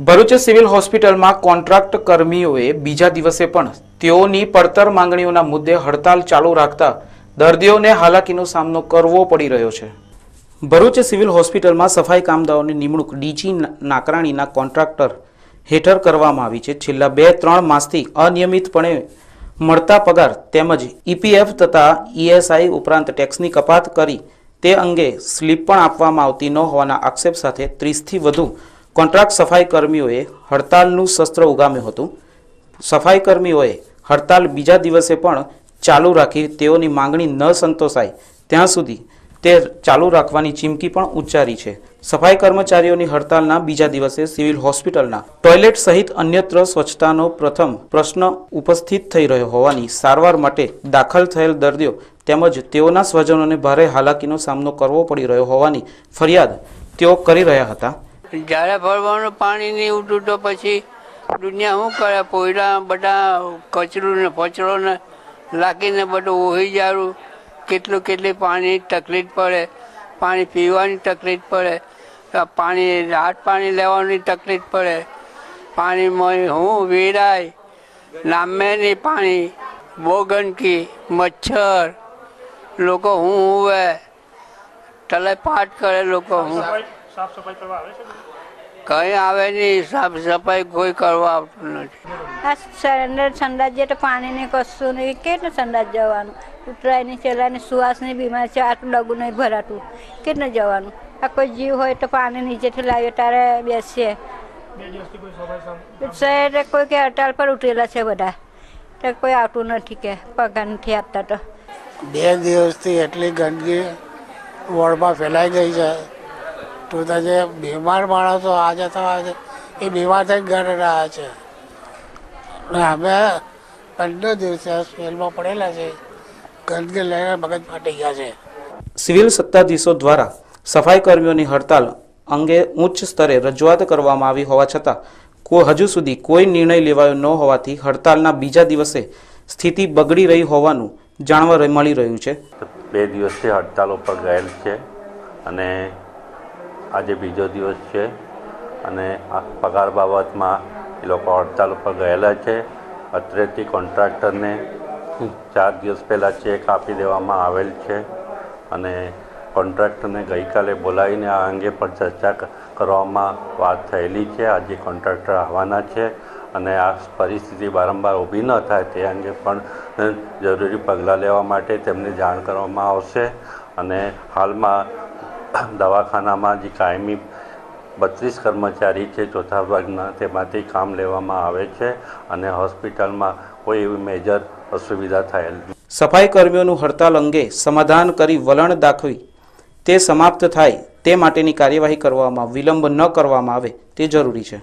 Bharuch civil હોસ્પિટલમાં contract કર્મીઓએ બીજા દિવસે પણ તેઓની પડતર માંગણીઓના મુદ્દે હડતાલ ચાલુ રાખતા દર્દીઓને હાલાકીનો સામનો કરવો પડી રહ્યો છે। ભરૂચ સિવિલ હોસ્પિટલમાં સફાઈ કામદારોની નિમણૂક ડીજી નાકરાણીના કોન્ટ્રાક્ટર હેઠળ કરવામાં આવી છે। છેલ્લા 2-3 માસથી અનિયમિતપણે મળતા પગાર તેમજ ઈપીએફ તથા ઈએસઆઈ ઉપરાંત ટેક્સની કપાત કરી તે અંગે સ્લીપ પણ આપવામાં આવતી ન હોવાના આક્ષેપ સાથે 30થી વધુ કોન્ટ્રાક્ટ સફાઈ કર્મીઓએ હડતાલનું શસ્ત્ર ઉગામ્યું હતું। સફાઈ કર્મીઓએ હડતાલ બીજા દિવસે પણ ચાલુ રાખી તેઓની માંગણી ન સંતોષાય ત્યાં સુધી તે ચાલુ રાખવાની ચીમકી પણ ઉચ્ચારી છે। સફાઈ કર્મચારીઓની હડતાલના બીજા દિવસે સિવિલ હોસ્પિટલના ટોયલેટ સહિત અન્યત્ર સ્વચ્છતાનો પ્રથમ પ્રશ્ન ઉપસ્થિત થઈ રહ્યો હોવાની સારવાર માટે દાખલ થયેલ દર્દીઓ તેમજ તેઓના સ્વજનોને ભારે હાલાકીનો સામનો કરવો પડી રહ્યો હોવાની ફરિયાદ તેઓ કરી રહ્યા હતા। જ્યારે ભરવાનું પાણી નહીં ઉઠું તો પછી દુનિયા શું કરે, પોયડા બધા કચરું ને પચરો ને લાગીને બધું ઓહી જારું, કેટલી પાણી તકલીફ પડે, પાણી પીવાની તકલીફ પડે, પાણી રાત પાણી લેવાની તકલીફ પડે, પાણીમાં હું વેરાય નામે નહીં, પાણી બહુ ગંદકી, મચ્છર, લોકો હું હુવે તલે પાઠ કરે, લોકો હું સાફ સફાઈ કરવા આવે છે? કઈ આવે નહીં, સાફ સફાઈ કોઈ કરવા આવતું નથી। આ સંડાસ જે તો પાણી નહીં, કશું નહીં, કેટલે સંડાસ જવાનું, ઉતરાયની ચલાની સુવાસની બીમાર છે, આટલું ડગું નહીં ભરાતું, કેટલે જવાનું? આ કોઈ જીવ હોય તો પાણી નીચેથી લાવીએ ત્યારે બેસીએ। શહેરે કોઈ કે હડતાલ પર ઉતરેલા છે બધા, તો કોઈ આવતું નથી કે પગાર નથી આપતા। તો 2 દિવસથી એટલી ગંદકી વોર્ડમાં ફેલાઈ ગઈ છે તો જે બીમાર માણસો આજે તો એ બીમાર થઈ ઘરે રહ્યા છે અને અમે 15 દિવસે હોસ્પિટલમાં પડેલા છે, ગંદકી લઈને મગજ ફાટી ગયા છે। સિવિલ સત્તાધીશો દ્વારા સફાઈ કર્મીઓની હડતાલ અંગે ઉચ્ચ સ્તરે રજૂઆત કરવામાં આવી હોવા છતાં હજુ સુધી કોઈ નિર્ણય લેવાયો ન હોવાથી હડતાલના બીજા દિવસે સ્થિતિ બગડી રહી હોવાનું જાણવા મળી રહ્યું છે। 2 દિવસથી હડતાલ ઉપર ગયેલ છે અને આજે બીજો દિવસ છે અને આ પગાર બાબતમાં એ લોકો હડતાલ ઉપર ગયેલા છે। અત્રેથી કોન્ટ્રાક્ટરને 4 દિવસ પહેલાં ચેક આપી દેવામાં આવેલ છે અને કોન્ટ્રાક્ટરને ગઈકાલે બોલાવીને આ અંગે પર ચર્ચા કરવામાં વાત થયેલી છે। આજે કોન્ટ્રાક્ટર આવવાના છે અને આ પરિસ્થિતિ વારંવાર ઊભી ન થાય તે અંગે પણ જરૂરી પગલાં લેવા માટે તેમને જાણ કરવામાં આવશે અને હાલમાં દવાખાનામાં જે કાયમી 32 કર્મચારી છે ચોથા વર્ગના, તેમાંથી કામ લેવામાં આવે છે અને હોસ્પિટલમાં કોઈ એવી મેજર અસુવિધા થયેલ નથી। સફાઈ કર્મીઓનું હડતાલ અંગે સમાધાન કરી વલણ દાખવી તે સમાપ્ત થાય તે માટેની કાર્યવાહી કરવામાં વિલંબ ન કરવામાં આવે તે જરૂરી છે।